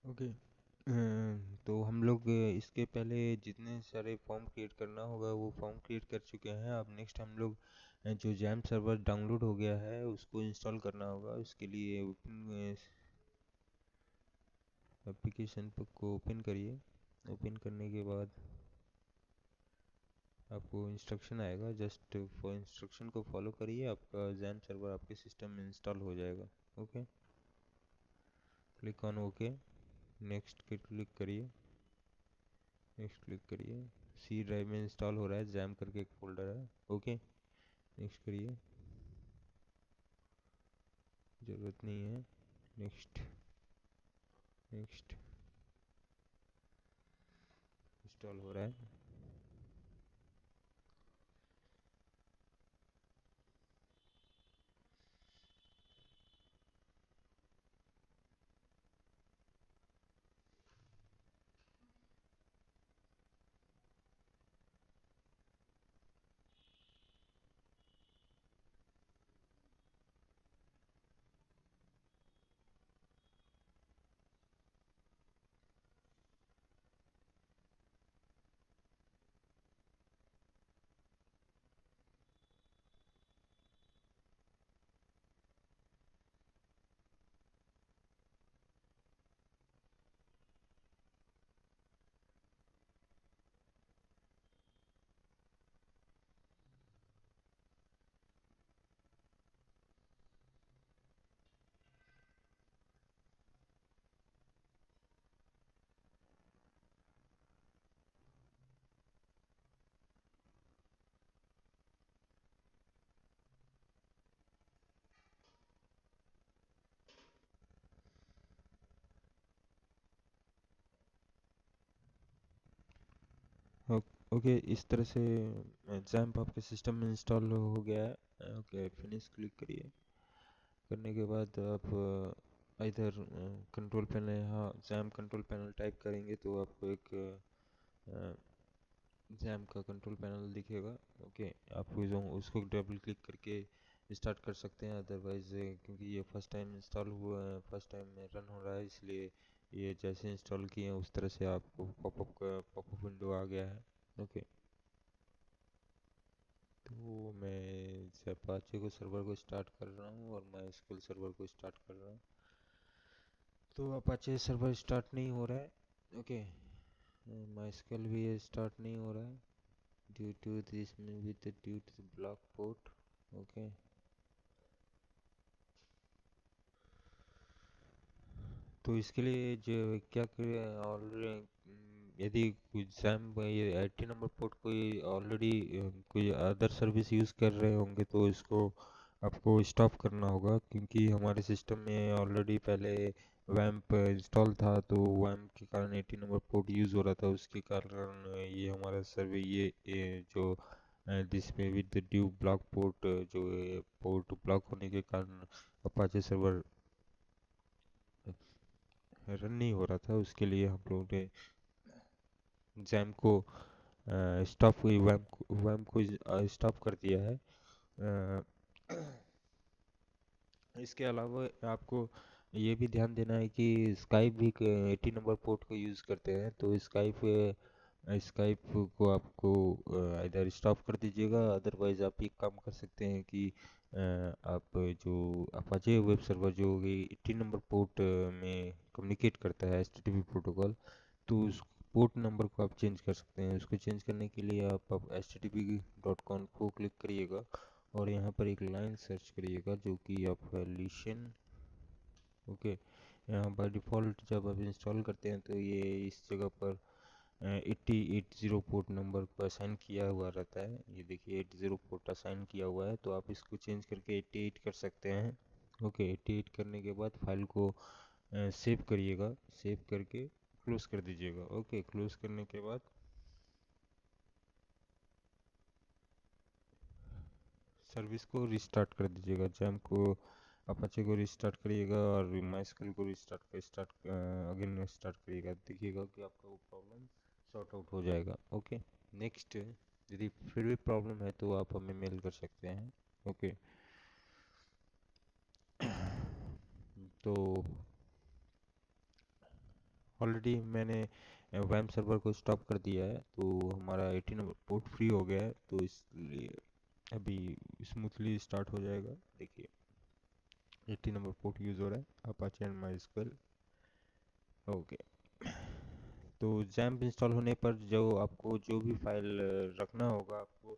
Okay. तो हम लोग इसके पहले जितने सारे फॉर्म क्रिएट करना होगा वो फॉर्म क्रिएट कर चुके हैं। अब नेक्स्ट हम लोग जो जैम सर्वर डाउनलोड हो गया है उसको इंस्टॉल करना होगा। उसके लिए एप्लीकेशन को ओपन करिए। ओपन करने के बाद आपको इंस्ट्रक्शन आएगा, जस्ट फॉर इंस्ट्रक्शन को फॉलो करिए, आपका जैम सर्वर आपके सिस्टम में इंस्टॉल हो जाएगा। Okay, click on okay. Next पे क्लिक करिए। नेक्स्ट क्लिक करिए। सी ड्राइव में इंस्टॉल हो रहा है, जैम करके एक फोल्डर है। ओके, नेक्स्ट करिए, ज़रूरत नहीं है। नेक्स्ट, नेक्स्ट, इंस्टॉल हो रहा है। ओके, इस तरह से जैम्प आपके सिस्टम में इंस्टॉल हो गया है। ओके, फिनिश क्लिक करिए। करने के बाद आप इधर कंट्रोल पैनल, यहाँ जैम कंट्रोल पैनल टाइप करेंगे तो आपको एक जैम का कंट्रोल पैनल दिखेगा। ओके, आप जो उसको डबल क्लिक करके स्टार्ट कर सकते हैं। अदरवाइज क्योंकि ये फर्स्ट टाइम इंस्टॉल हुआ है, फर्स्ट टाइम में रन हो रहा है, इसलिए ये जैसे इंस्टॉल किए हैं उस तरह से आपको पॉपअप विंडो आ गया है। ओके, तो मैं अपाचे को सर्वर को स्टार्ट कर रहा हूँ और माई एसक्यूएल सर्वर को स्टार्ट कर रहा हूँ। तो अपाचे सर्वर स्टार्ट नहीं हो रहा है। ओके, माई एसक्यूएल भी ये स्टार्ट नहीं हो रहा है ड्यू टू दिस में with due to block port. Okay, तो इसके लिए जो क्या करें, और यदि एग्जाम ये आईटी नंबर पोर्ट कोई ऑलरेडी कोई अदर सर्विस यूज़ कर रहे होंगे तो इसको आपको स्टॉप करना होगा, क्योंकि हमारे सिस्टम में ऑलरेडी पहले वैम्प इंस्टॉल था, तो वैम्प के कारण एटी नंबर पोर्ट यूज़ हो रहा था। उसके कारण ये हमारा सर्वे ये जो दिस में विद ड्यू ब्लॉक पोर्ट, जो पोर्ट ब्लॉक होने के कारण अपाचे सर्वर रन नहीं हो रहा था। उसके लिए हम लोगों ने जैम को स्टॉप हुई वैम को स्टॉप कर दिया है। अ, इसके अलावा आपको ये भी ध्यान देना है कि स्काइप भी 80 नंबर पोर्ट को यूज़ करते हैं, तो स्काइप स्काइप को आपको इधर स्टॉप कर दीजिएगा। अदरवाइज आप एक काम कर सकते हैं कि आप जो अपाचे वेब सर्वर जो कि 80 नंबर पोर्ट में कम्युनिकेट करता है एचटीटीपी प्रोटोकॉल, तो उस पोर्ट नंबर को आप चेंज कर सकते हैं। उसको चेंज करने के लिए आप http.com को क्लिक करिएगा और यहाँ पर एक लाइन सर्च करिएगा जो कि आपका लिशन। ओके, यहाँ पर डिफ़ॉल्ट जब आप इंस्टॉल करते हैं तो ये इस जगह पर 8080 पोर्ट नंबर को असाइन किया हुआ रहता है। ये देखिए 80 पोर्ट असाइन किया हुआ है, तो आप इसको चेंज करके 88 कर सकते हैं। ओके, 88 करने के बाद फाइल को सेव करिएगा। सेव करके क्लोज कर दीजिएगा। ओके, क्लोज करने के बाद सर्विस को रिस्टार्ट कर दीजिएगा। जैम को अपाचे को रिस्टार्ट करिएगा और माइस्कल को स्टार्ट अगेन स्टार्ट करिएगा। देखिएगा कि आपका वो प्रॉब्लम सॉर्ट आउट हो जाएगा। ओके, नेक्स्ट, यदि फिर भी प्रॉब्लम है तो आप हमें मेल कर सकते हैं। ओके, तो ऑलरेडी मैंने वैम सर्वर को स्टॉप कर दिया है, तो हमारा 18 नंबर पोर्ट फ्री हो गया है, तो इसलिए अभी स्मूथली स्टार्ट हो जाएगा। देखिए 80 नंबर पोर्ट यूज़ हो रहा है, अपाचे एंड माइस्क्वेल। ओके, तो जैम्प इंस्टॉल होने पर जो आपको जो भी फाइल रखना होगा, आपको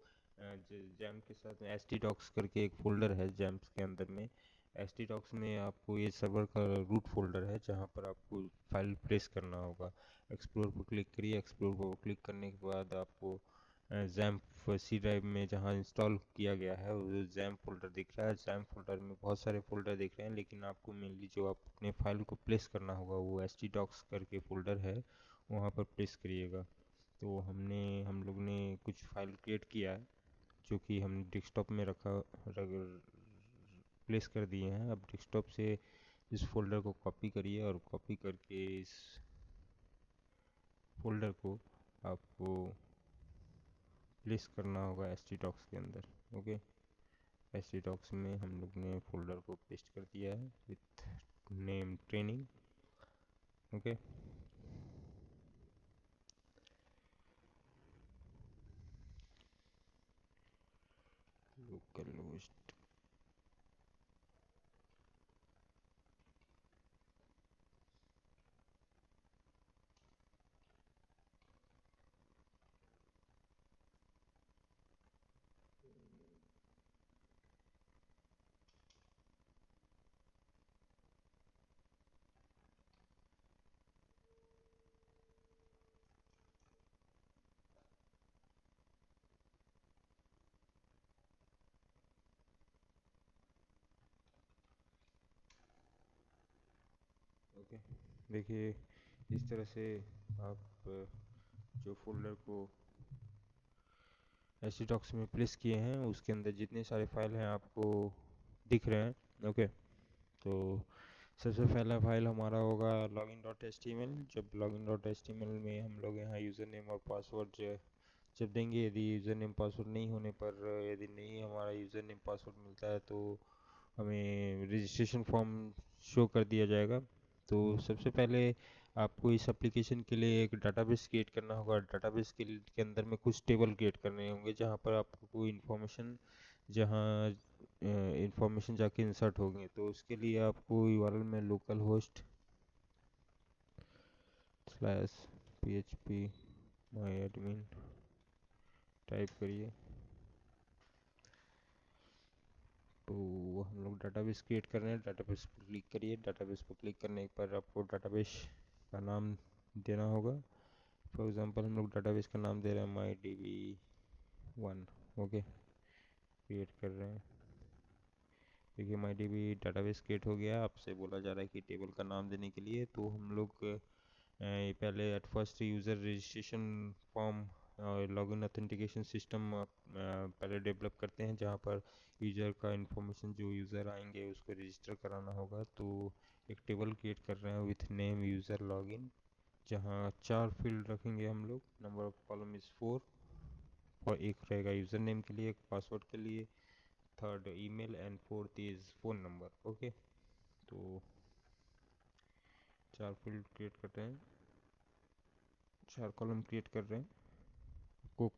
जैम्प के साथ एस टी डॉक्स करके एक फोल्डर है जैम्प के अंदर में। एस टी डॉक्स में आपको ये सर्वर का रूट फोल्डर है जहाँ पर आपको फाइल प्लेस करना होगा। एक्सप्लोर पर क्लिक करिए, एक्सप्लोर पर क्लिक करने के बाद आपको जैम्प सी ड्राइव में जहाँ इंस्टॉल किया गया है वो जैम्प फोल्डर दिख रहा है। जैम्प फोल्डर में बहुत सारे फोल्डर दिख रहे हैं, लेकिन आपको मेनली जो आप अपने फाइल को प्लेस करना होगा वो एस टी डॉक्स करके फोल्डर है, वहाँ पर प्लेस करिएगा। तो हम लोग ने कुछ फाइल क्रिएट किया है जो कि हमने डेस्कटॉप में प्लेस कर दिए हैं। अब डेस्कटॉप से इस फोल्डर को कॉपी करिए और कॉपी करके इस फोल्डर को आपको प्लेस करना होगा एस टी डॉक्स के अंदर। ओके, एस टी डॉक्स में हम लोग ने फोल्डर को पेस्ट कर दिया है with name training. Okay, local host. Okay, देखिए इस तरह से आप जो फोल्डर को एस टी डॉक्स में प्लेस किए हैं उसके अंदर जितने सारे फाइल हैं आपको दिख रहे हैं। ओके, तो सबसे पहला फाइल हमारा होगा login dot H T M L. जब login dot H T M L में हम लोग यहाँ यूज़र नेम और पासवर्ड जब देंगे, यदि यूज़र नेम पासवर्ड नहीं होने पर, यदि नहीं हमारा यूज़र नेम पासवर्ड मिलता है तो हमें रजिस्ट्रेशन फॉर्म शो कर दिया जाएगा। तो सबसे पहले आपको इस एप्लीकेशन के लिए एक डाटाबेस क्रिएट करना होगा। डाटाबेस के अंदर में कुछ टेबल क्रिएट करने होंगे जहाँ पर आपको कोई इन्फॉर्मेशन, जहाँ इंफॉर्मेशन जाके इंसर्ट होंगे। तो उसके लिए आपको यूआरएल में लोकल होस्ट स्लैश php माई एडमिन टाइप करिए। तो हम लोग डाटाबेस क्रिएट कर रहे हैं, डाटाबेस पर क्लिक करिए। डाटाबेस पर क्लिक करने पर आपको डाटाबेस का नाम देना होगा। फॉर एग्जांपल हम लोग डाटाबेस का नाम दे रहे हैं my D B one. Okay, create कर रहे हैं। देखिए my D B database create हो गया। आपसे बोला जा रहा है कि टेबल का नाम देने के लिए, तो हम लोग पहले at first user registration form और लॉगिन ऑथेंटिकेशन सिस्टम पहले डेवलप करते हैं, जहाँ पर यूज़र का इंफॉर्मेशन, जो यूज़र आएंगे उसको रजिस्टर कराना होगा। तो एक टेबल क्रिएट कर रहे हैं विथ नेम यूज़र लॉगिन, जहाँ 4 फील्ड रखेंगे हम लोग। नंबर ऑफ कॉलम इज़ 4, और एक रहेगा यूज़र नेम के लिए, एक पासवर्ड के लिए, third email and fourth is phone number. Okay, तो 4 फील्ड क्रिएट कर रहे हैं, 4 कॉलम क्रिएट कर रहे हैं। को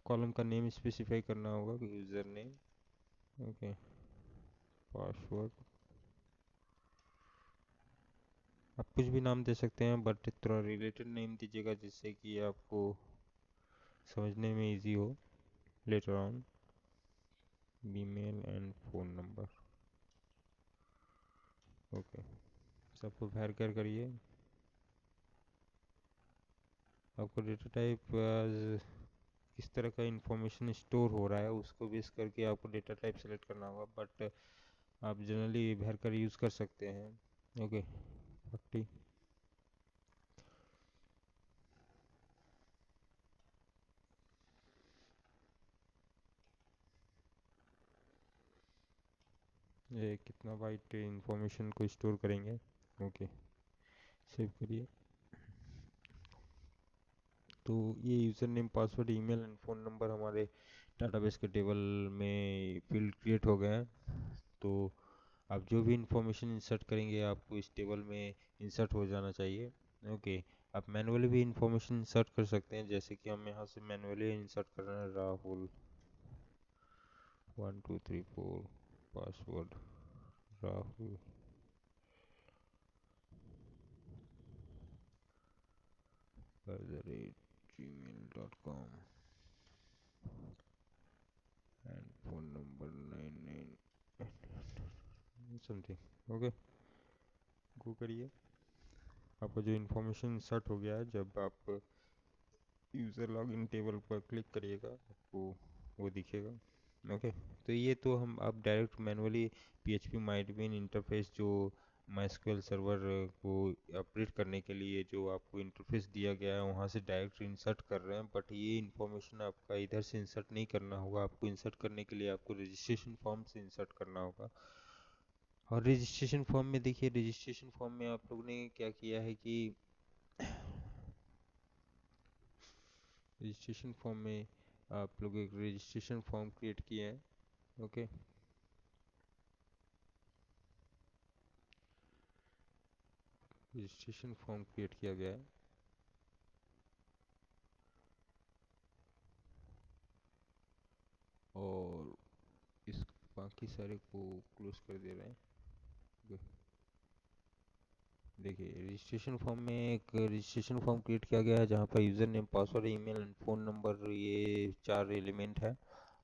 कॉलम का नेम स्पेसिफाई करना होगा कि यूज़र नेम। ओके, पासवर्ड, आप कुछ भी नाम दे सकते हैं बट थोड़ा रिलेटेड नेम दीजिएगा जिससे कि आपको समझने में इजी हो later on. Email and phone number. Okay, सबको वेरीफाई करिए। आपको डेटा टाइप किस तरह का इंफॉर्मेशन स्टोर हो रहा है उसको बेस करके आपको डेटा टाइप सेलेक्ट करना होगा, बट आप जनरली वेरीफाई यूज़ कर सकते हैं। ओके, 40। ये कितना बाइट इंफॉर्मेशन को स्टोर करेंगे। ओके, सेव करिए। तो ये user name password email and phone number हमारे डाटाबेस के टेबल में फील्ड क्रिएट हो गए हैं। तो आप जो भी इंफॉर्मेशन इंसर्ट करेंगे आपको इस टेबल में इंसर्ट हो जाना चाहिए। ओके, आप मैनुअली भी इंफॉर्मेशन इंसर्ट कर सकते हैं, जैसे कि हम यहाँ से मैनुअली इंसर्ट कर रहे हैं Rahul 1234 password Rahul @gmail.com and phone number 99 something. Okay, go करिए। आपका जो इन्फॉर्मेशन इंसर्ट हो गया है, जब आप यूज़र लॉगिन टेबल पर क्लिक करिएगा आपको वो दिखेगा। ओके, तो ये तो हम आप डायरेक्ट मैनुअली PHP माइडबीन इंटरफेस जो MySQL सर्वर को अपडेट करने के लिए जो आपको इंटरफेस दिया गया है वहाँ से डायरेक्ट इंसर्ट कर रहे हैं, बट ये इन्फॉर्मेशन आपका इधर से इंसर्ट नहीं करना होगा। आपको इंसर्ट करने के लिए आपको रजिस्ट्रेशन फॉर्म से इंसर्ट करना होगा। और रजिस्ट्रेशन फॉर्म में देखिए, रजिस्ट्रेशन फॉर्म में आप लोग ने क्या किया है कि रजिस्ट्रेशन फॉर्म में आप लोग एक रजिस्ट्रेशन फॉर्म क्रिएट किए हैं। ओके, रजिस्ट्रेशन फॉर्म क्रिएट किया गया है और इस बाकी सारे को क्लोज कर दे रहे हैं। देखिए, रजिस्ट्रेशन फॉर्म में एक रजिस्ट्रेशन फॉर्म क्रिएट किया गया है जहाँ पर user name, password, email and phone number, ये 4 एलिमेंट है।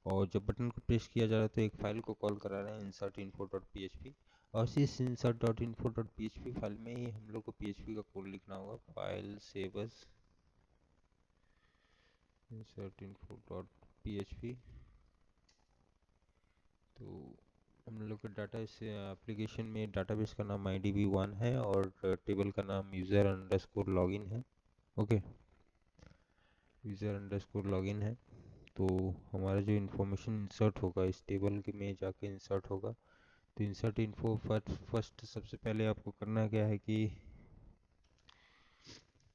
और जब बटन को प्रेस किया जा रहा है तो एक फाइल को कॉल करा रहे हैं insert info.php, और इस insert.info.php फाइल में ही हम लोग को PHP का कोड लिखना होगा। File save as insert info.php। तो हम लोग का डाटा इस एप्लीकेशन में डाटाबेस का नाम IDB1 है और टेबल का नाम यूज़र अंडरस्कोर लॉगिन है। ओके, यूज़र अंडरस्कोर लॉगिन है। तो हमारा जो इन्फॉर्मेशन इंसर्ट होगा इस टेबल के में जाके इंसर्ट होगा। तो इंसर्ट इन्फो फर्स्ट सबसे पहले आपको करना क्या है कि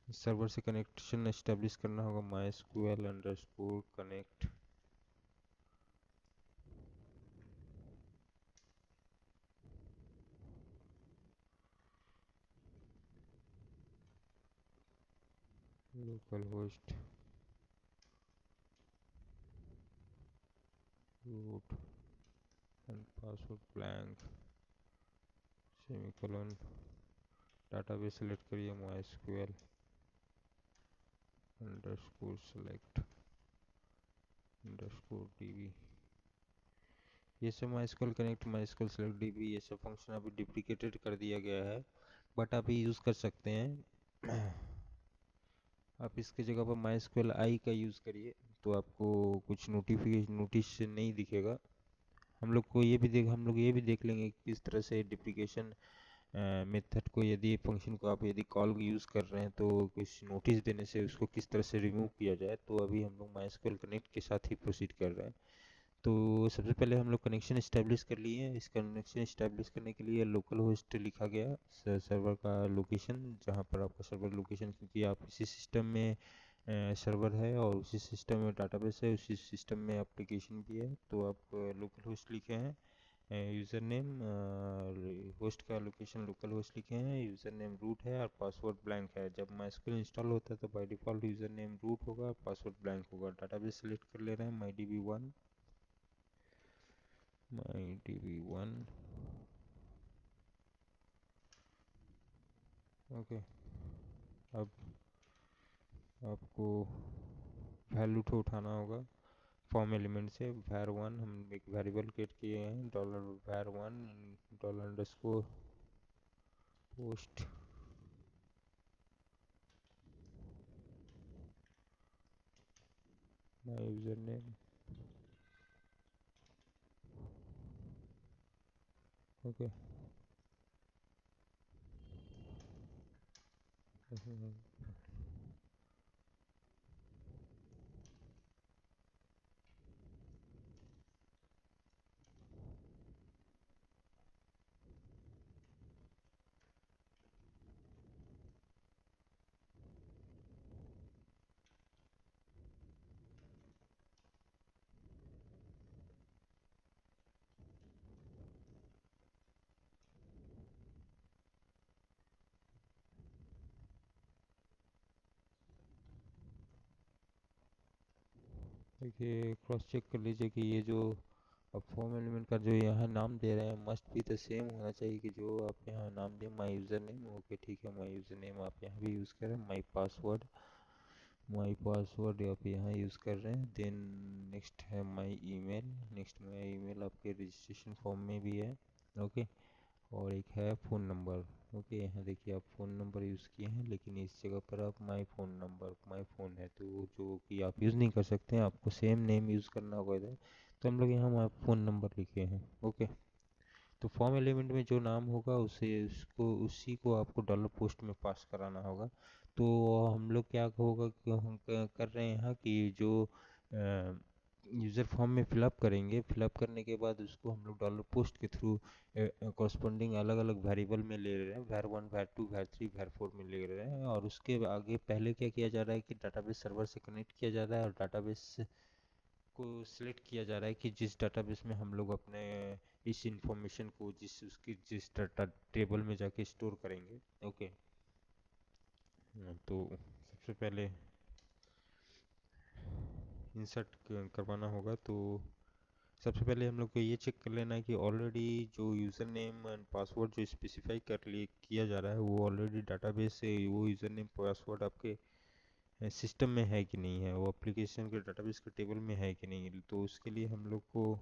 सर्वर से कनेक्शन एस्टेब्लिश करना होगा। MySQL underscore connect local host root and password blank semicolon. Database select करिए MySQL underscore select underscore DB। ये सब MySQL connect MySQL select DB ये सब फंक्शन अभी डिप्लिकेटेड कर दिया गया है, बट आप ये यूज़ कर सकते हैं। आप इसके जगह पर MySQL I का यूज़ करिए तो आपको कुछ नोटिस नहीं दिखेगा। हम लोग ये भी देख लेंगे कि किस तरह से डिप्लिकेशन मेथड को, यदि फंक्शन को आप यदि कॉल यूज़ कर रहे हैं तो कुछ नोटिस देने से उसको किस तरह से रिमूव किया जाए। तो अभी हम लोग MySQL कनेक्ट के साथ ही प्रोसीड कर रहे हैं। तो सबसे पहले हम लोग कनेक्शन इस्टेब्लिश कर लिए हैं। इस कनेक्शन इस्टेब्लिश करने के लिए लोकल होस्ट लिखा गया सर्वर का लोकेशन, जहाँ पर आपका सर्वर लोकेशन, क्योंकि आप इसी सिस्टम में सर्वर है और उसी सिस्टम में डाटाबेस है, उसी सिस्टम में एप्लीकेशन भी है। तो आप लोकल होस्ट लिखे हैं, यूज़र नेम होस्ट का लोकेशन लोकल होस्ट लिखे हैं, यूज़र नेम रूट है और पासवर्ड ब्लैंक है। जब MySQL इंस्टॉल होता है तो by default user name root होगा, पासवर्ड ब्लैंक होगा। डाटाबेस सेलेक्ट कर ले रहे हैं MyDB1 MyDB1। ओके, अब आपको वैल्यू तो उठाना होगा फॉर्म एलिमेंट से। var1 हम एक वेरिएबल क्रिएट किए हैं $var1 $_ post my user name. Okay, देखिए क्रॉस चेक कर लीजिए कि ये जो अब फॉर्म एलिमेंट का जो यहाँ नाम दे रहे हैं मस्ट भी द सेम होना चाहिए कि जो आप यहाँ नाम दें माई यूज़र नेम। ओके ठीक है, माई यूज़र नेम आप यहाँ भी यूज़ करें। माई पासवर्ड आप यहाँ यूज़ कर रहे हैं। देन नेक्स्ट है my email. Next my email आपके रजिस्ट्रेशन फॉर्म में भी है। ओके, और एक है फ़ोन नंबर। ओके, यहाँ देखिए आप फ़ोन नंबर यूज़ किए हैं लेकिन इस जगह पर आप my phone number my phone है तो जो कि आप यूज़ नहीं कर सकते हैं, आपको सेम नेम यूज़ करना होगा इधर। तो हम लोग यहाँ माई फ़ोन नंबर लिखे हैं। ओके, तो फॉर्म एलिमेंट में जो नाम होगा उसी को आपको डॉलर पोस्ट में पास कराना होगा। तो हम लोग क्या होगा कि हम कर रहे हैं यहाँ कि जो यूज़र फॉर्म में फिलअप करेंगे, फिलअप करने के बाद उसको हम लोग डॉलर पोस्ट के थ्रू कॉरस्पॉन्डिंग अलग अलग वेरिएबल में ले रहे हैं। var1 var2 var3 var4 में ले रहे हैं। और उसके आगे पहले क्या किया जा रहा है कि डाटाबेस सर्वर से कनेक्ट किया जा रहा है और डाटाबेस को सिलेक्ट किया जा रहा है कि जिस डाटाबेस में हम लोग अपने इस इंफॉर्मेशन को जिस डाटा टेबल में जाके स्टोर करेंगे। ओके, तो सबसे पहले इंसर्ट करवाना होगा। तो सबसे पहले हम लोग को ये चेक कर लेना है कि ऑलरेडी जो यूज़र नेम एंड पासवर्ड जो स्पेसिफाई किया जा रहा है वो ऑलरेडी डाटाबेस से वो यूज़र नेम पासवर्ड आपके सिस्टम में है कि नहीं है, वो एप्लीकेशन के डाटाबेस के टेबल में है कि नहीं। तो उसके लिए हम लोग को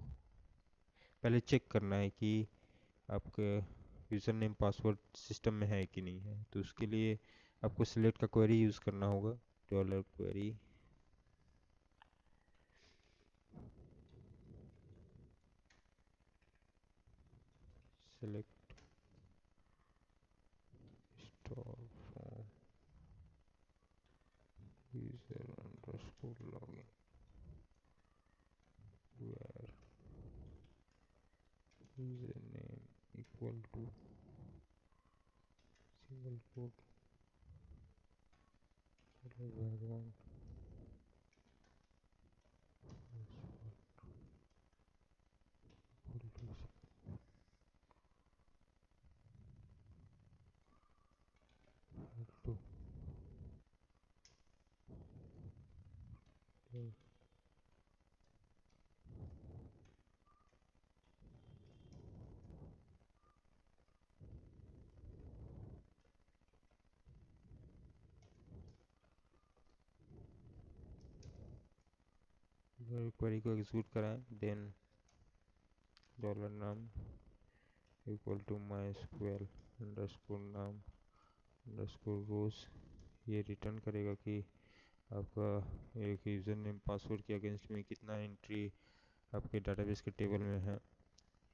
पहले चेक करना है कि आपका यूज़र नेम पासवर्ड सिस्टम में है कि नहीं है। तो उसके लिए आपको सिलेक्ट का क्वेरी यूज़ करना होगा। Dollar query select star form user underscore login where user name equal to single quote $1 equal to query को एग्जीक्यूट कराएं। Then dollar num equal to my SQL underscore num underscore rows ये return करेगा कि आपका एक user name password के against में कितना एंट्री आपके डाटाबेस के टेबल में है।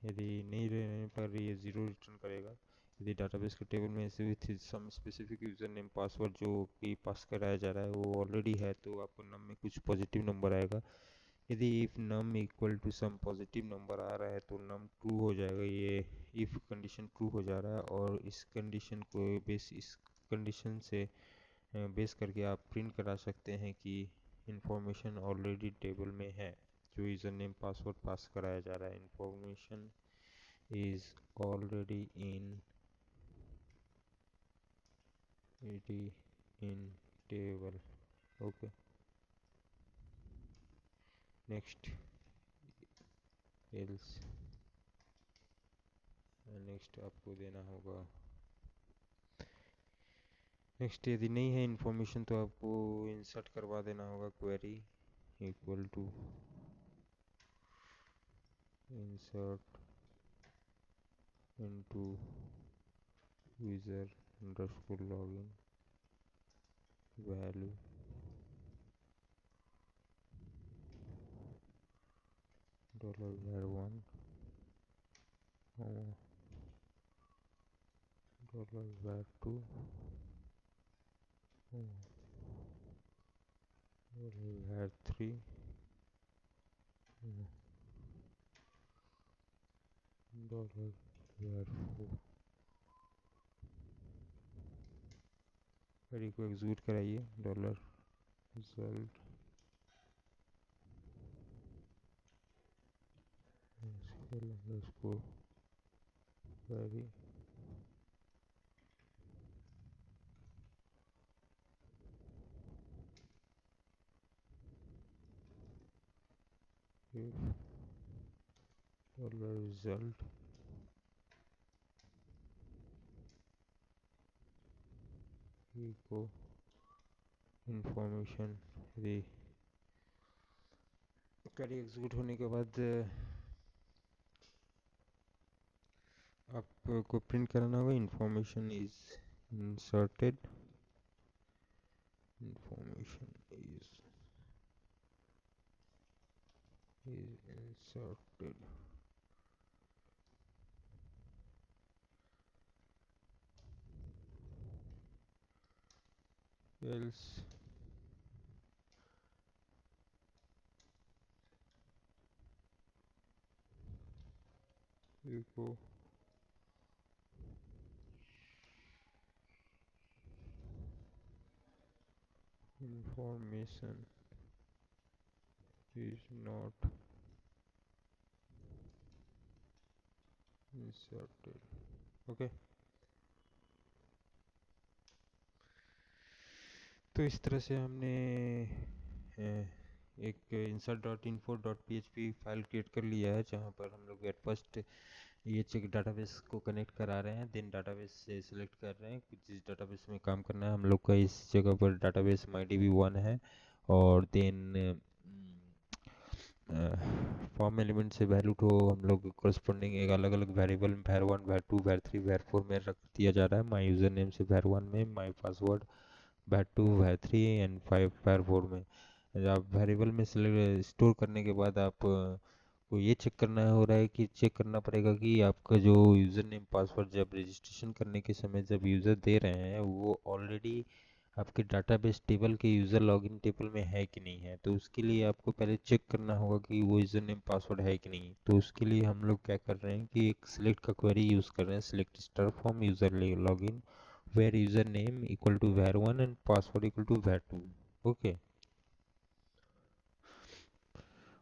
यदि नहीं रहने पर ये ज़ीरो रिटर्न करेगा। यदि डाटाबेस के टेबल में से with some specific user name password जो कि पास कराया जा रहा है वो ऑलरेडी है तो आपको नम में कुछ पॉजिटिव नंबर आएगा। यदि if num equal to sum positive number आ रहा है तो नम ट्रू हो जाएगा। ये इफ़ कंडीशन ट्रू हो जा रहा है और इस कंडीशन को इस कंडीशन से बेस करके आप प्रिंट करा सकते हैं कि इंफॉर्मेशन ऑलरेडी टेबल में है। जो यूज़र नेम पासवर्ड पास कराया जा रहा है, information is already in table. Okay, next else next आपको देना होगा। नेक्स्ट यदि नहीं है इंफॉर्मेशन तो आपको इंसर्ट करवा देना होगा query equal to insert into user underscore login value $var1 $var2 $var3 $var4। Query को एग्जीक्यूट कराइए। Dollar result underscore query result echo information यदि क्वेरी एग्जीक्यूट होने के बाद आपको प्रिंट कराना होगा information is inserted else echo information is not inserted. Okay तो इस तरह से हमने एक insert.info.php फाइल क्रिएट कर लिया है, जहाँ पर हम लोग एट फर्स्ट ये चेक डाटाबेस को कनेक्ट करा रहे हैं, देन डाटाबेस से सिलेक्ट कर रहे हैं कि जिस डाटाबेस में काम करना है। हम लोग का इस जगह पर डाटाबेस MyDB1 है, और देन फॉर्म एलिमेंट से वैल्यू को हम लोग कोरस्पोंडिंग एक अलग अलग variable var1 var2 var3 var4 में रख दिया जा रहा है। माई यूज़र नेम से var1 में, माई password var2 var3 and 5 var4 में। आप वेरिएबल में स्टोर करने के बाद आप को ये चेक करना हो रहा है कि चेक करना पड़ेगा कि आपका जो यूज़र नेम पासवर्ड जब रजिस्ट्रेशन करने के समय जब यूज़र दे रहे हैं वो ऑलरेडी आपके डाटाबेस टेबल के यूज़र लॉगिन टेबल में है कि नहीं है। तो उसके लिए आपको पहले चेक करना होगा कि वो यूज़र नेम पासवर्ड है कि नहीं। तो उसके लिए हम लोग क्या कर रहे हैं कि एक सिलेक्ट का क्वेरी यूज़ कर रहे हैं, select star from user login where user name equal to var1 and password equal to var2। Okay,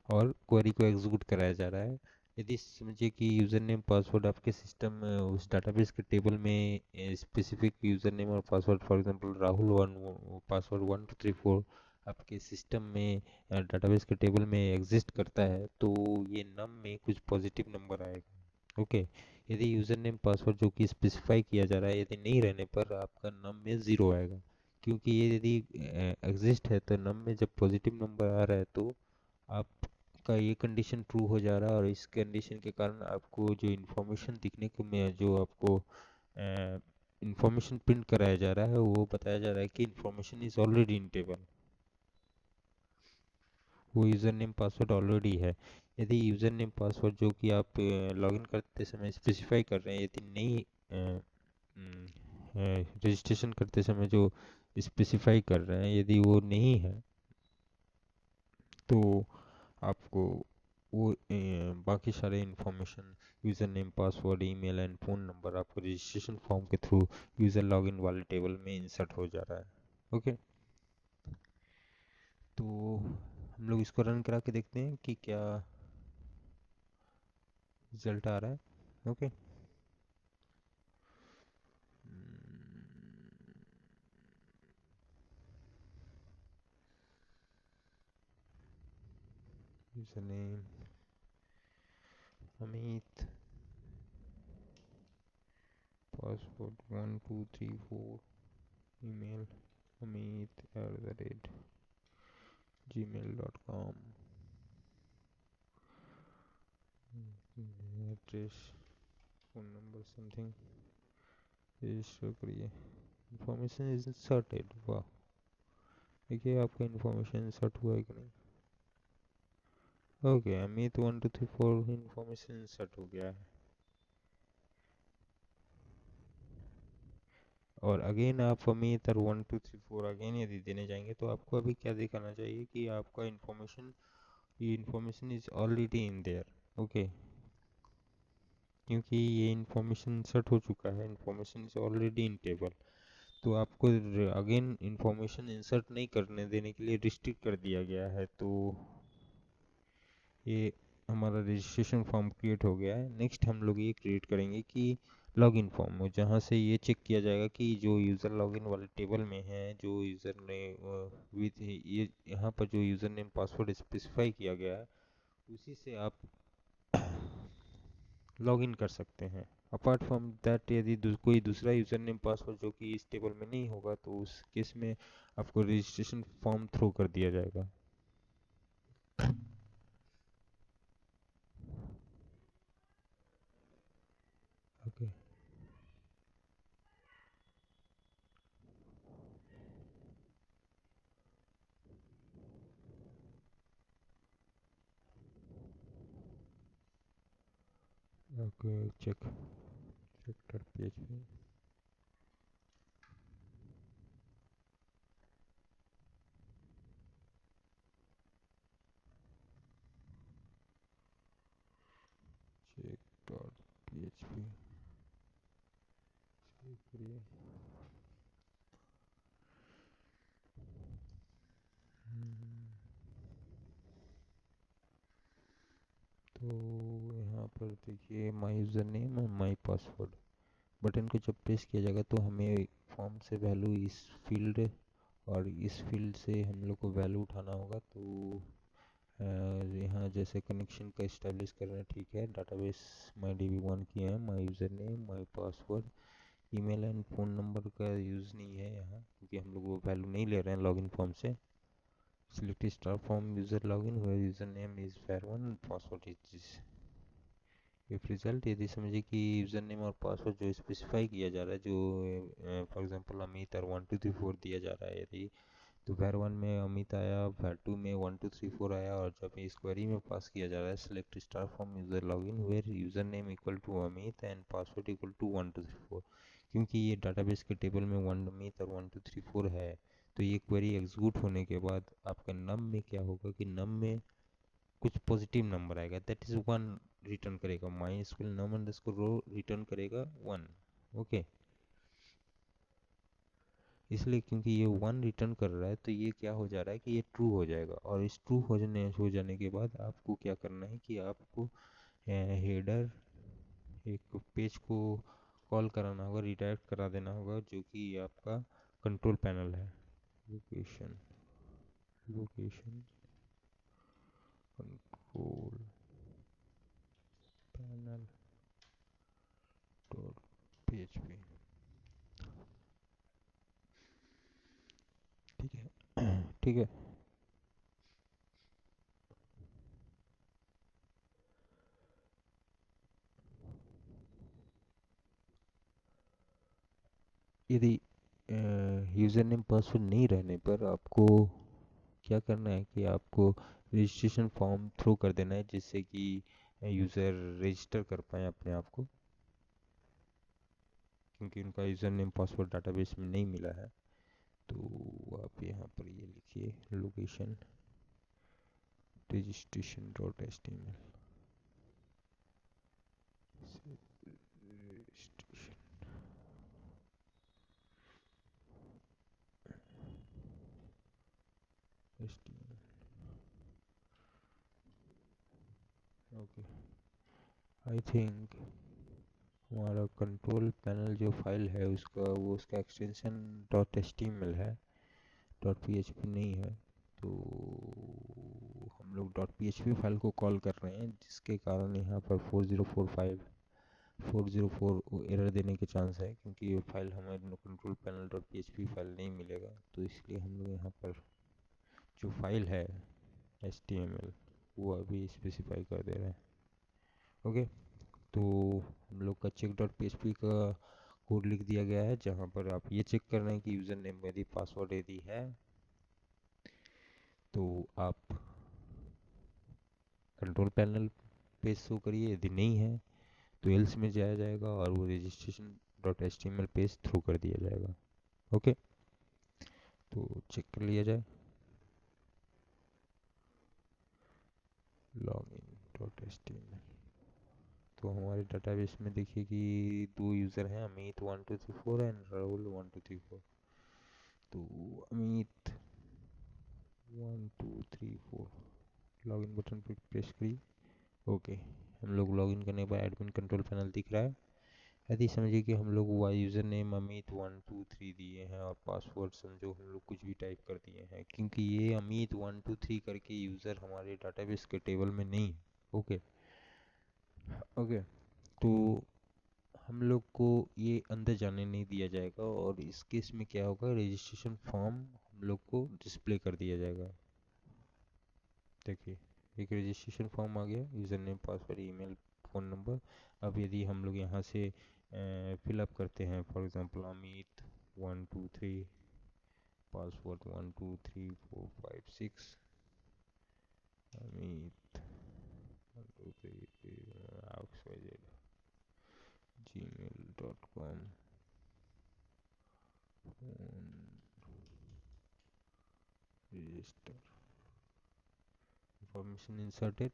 और क्वेरी को एग्जीक्यूट कराया जा रहा है। यदि समझिए कि यूज़र नेम पासवर्ड आपके सिस्टम उस डाटाबेस के टेबल में स्पेसिफिक यूज़र नेम और password, for example Rahul 1 password 1234 आपके सिस्टम में डाटाबेस के टेबल में एग्जिस्ट करता है, तो ये नम में कुछ पॉजिटिव नंबर आएगा। ओके, यदि यूज़र नेम पासवर्ड जो कि स्पेसिफाई किया जा रहा है यदि नहीं रहने पर आपका नम में ज़ीरो आएगा, क्योंकि ये यदि एग्जिस्ट है तो नम में जब पॉजिटिव नंबर आ रहा है तो आपका ये कंडीशन ट्रू हो जा रहा है, और इस कंडीशन के कारण आपको जो इन्फॉर्मेशन दिखने को में जो आपको इन्फॉर्मेशन प्रिंट कराया जा रहा है वो बताया जा रहा है कि information is already in table, वो यूज़र नेम पासवर्ड ऑलरेडी है। यदि यूज़र नेम पासवर्ड जो कि आप लॉगिन करते समय स्पेसिफाई कर रहे हैं यदि नहीं रजिस्ट्रेशन करते समय जो स्पेसिफाई कर रहे हैं यदि वो नहीं है तो आपको वो बाकी सारे information user name password email and phone number आपको रजिस्ट्रेशन फॉर्म के थ्रू यूज़र लॉगिन वाले टेबल में इंसर्ट हो जा रहा है। ओके, तो हम लोग इसको रन करा के देखते हैं कि क्या रिजल्ट आ रहा है। Okay, user name Amit, password 1234, email amit@gmail.com, address, phone number something, register करिए। Information is inserted. वाह, देखिए आपका इन्फॉर्मेशन इंसर्ट हुआ है कि नहीं। ओके, अमित 1234 इन्फॉर्मेशन इंसर्ट हो गया है। और अगेन आप अमित और 1234 अगेन यदि देने जाएंगे तो आपको अभी क्या दिखाना चाहिए कि आपका information is already in their. Okay, क्योंकि ये इन्फॉर्मेशन इंसर्ट हो चुका है, information is already in table, तो आपको अगेन इन्फॉर्मेशन इंसर्ट नहीं करने देने के लिए रिस्ट्रिक्ट कर दिया गया है। तो ये हमारा रजिस्ट्रेशन फॉर्म क्रिएट हो गया है। नेक्स्ट हम लोग ये क्रिएट करेंगे कि लॉगिन फॉर्म हो, जहाँ से ये चेक किया जाएगा कि जो यूज़र लॉगिन वाले टेबल में है, जो यूज़र ने विथ ये यहाँ पर जो यूज़र नेम पासवर्ड स्पेसिफाई किया गया है उसी से आप लॉग इन कर सकते हैं। अपार्ट फ्रॉम दैट यदि कोई दूसरा यूज़र नेम पासवर्ड जो कि इस टेबल में नहीं होगा तो उस केस में आपको रजिस्ट्रेशन फॉर्म थ्रो कर दिया जाएगा। Okay. Okay, check check dot PHP. Check dot PHP करिए। तो यहाँ पर देखिए माई यूज़र नेम और माई पासवर्ड बटन को जब प्रेस किया जाएगा तो हमें फॉर्म से वैल्यू इस फील्ड और इस फील्ड से हम लोग को वैल्यू उठाना होगा। तो यहाँ जैसे कनेक्शन का इस्टेब्लिश कर रहे हैं, ठीक है, डाटाबेस माई DB1 किए हैं, माई user name my password, email and phone number का यूज़ नहीं है यहाँ क्योंकि हम लोग वो वैल्यू नहीं ले रहे हैं लॉगिन फॉर्म से। Select star form user login where user name is var1 password is if result. यदि समझिए कि यूज़र नेम और पासवर्ड जो स्पेसिफाई किया जा रहा है, जो फॉर एग्जांपल अमित और 1 2 3 4 दिया जा रहा है, यदि तो var1 में अमित आया, var2 में 1 2 3 4 आया, और जब इस क्वेरी में पास किया जा रहा है select star from user login where user name equal to Amit and password equal to 1 2 3 4, क्योंकि ये डाटाबेस के टेबल में वन अमित और 1 2 3 4 है, तो ये क्वेरी एग्जीक्यूट होने के बाद आपका नम में क्या होगा कि नम में कुछ पॉजिटिव नंबर आएगा, दैट इज़ 1 रिटर्न करेगा। My school num underscore row return करेगा 1। ओके, इसलिए क्योंकि ये 1 रिटर्न कर रहा है तो ये क्या हो जा रहा है कि ये ट्रू हो जाएगा, और इस ट्रू हो जाने के बाद आपको क्या करना है कि आपको हेडर एक पेज को कॉल कराना होगा, रिडायरेक्ट करा देना होगा, जो कि आपका कंट्रोल पैनल है। Location location control panel dot PHP. ठीक है। ठीक है। यदि यूज़र नेम पासवर्ड नहीं रहने पर आपको क्या करना है कि आपको रजिस्ट्रेशन फॉर्म थ्रो कर देना है, जिससे कि यूज़र रजिस्टर कर पाए अपने आप को, क्योंकि उनका यूज़र नेम पासवर्ड डाटाबेस में नहीं मिला है। तो आप यहाँ पर ये लिखिए location registration dot HTML registration. Okay, I think हमारा कंट्रोल पैनल जो फाइल है उसका एक्सटेंशन डॉट HTML है, डॉट PHP नहीं है। तो हम लोग डॉट PHP फाइल को कॉल कर रहे हैं, जिसके कारण यहाँ पर 404 एरर देने के चांस है, क्योंकि ये फाइल हमारे control panel dot PHP file नहीं मिलेगा। तो इसलिए हम लोग यहाँ पर जो फाइल है HTML वो अभी स्पेसिफाई कर दे रहे हैं। ओके, तो हम लोग का चेक डॉट PHP का कोड लिख दिया गया है, जहाँ पर आप ये चेक कर रहे हैं कि यूज़र नेम यदि पासवर्ड यदि है तो आप कंट्रोल पैनल पे शो करिए, यदि नहीं है तो एल्स में जाया जाएगा और वो registration dot HTML page through कर दिया जाएगा। ओके, तो चेक कर लिया जाए। लॉगिन डॉट HTML, तो हमारे डाटाबेस में देखिए कि 2 यूज़र हैं, अमित 1 2 3 4 एंड राहुल 1 2 3 4। तो अमित 1 2 3 4 लॉगिन बटन पर प्रेस करिए। ओके, हम लोग लॉगिन करने के बाद एडमिन कंट्रोल पैनल दिख रहा है, यदि समझिए कि हम लोग यूज़र नेम अमित 123 दिए हैं और पासवर्ड समझो हम लोग कुछ भी टाइप कर दिए हैं, क्योंकि ये अमित 123 करके यूज़र हमारे डाटाबेस के टेबल में नहीं है। ओके ओके, तो हम लोग को ये अंदर जाने नहीं दिया जाएगा, और इस केस में क्या होगा, रजिस्ट्रेशन फॉर्म हम लोग को डिस्प्ले कर दिया जाएगा। देखिए एक रजिस्ट्रेशन फॉर्म आ गया, user name password email phone number. अब यदि हम लोग यहाँ से फिलअप करते हैं, for example Amit 123 password 123456, Amit 123 gmail.com, register, information inserted.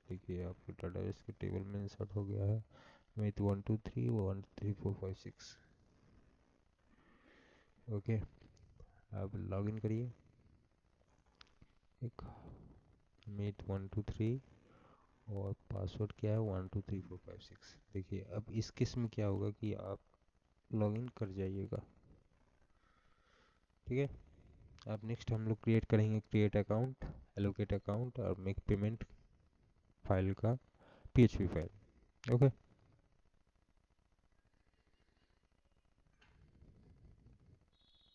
देखिए आपके डाटाबेस के टेबल में इंसर्ट हो गया है अमित 123 13456। ओके, अब लॉगिन करिए। एक अमित 123 और पासवर्ड क्या है 123456। देखिए अब इस केस में क्या होगा कि आप लॉगिन कर जाइएगा। ठीक है, अब नेक्स्ट हम लोग क्रिएट करेंगे क्रिएट अकाउंट, एलोकेट अकाउंट और मेक पेमेंट फाइल का पीएचपी फाइल। ओके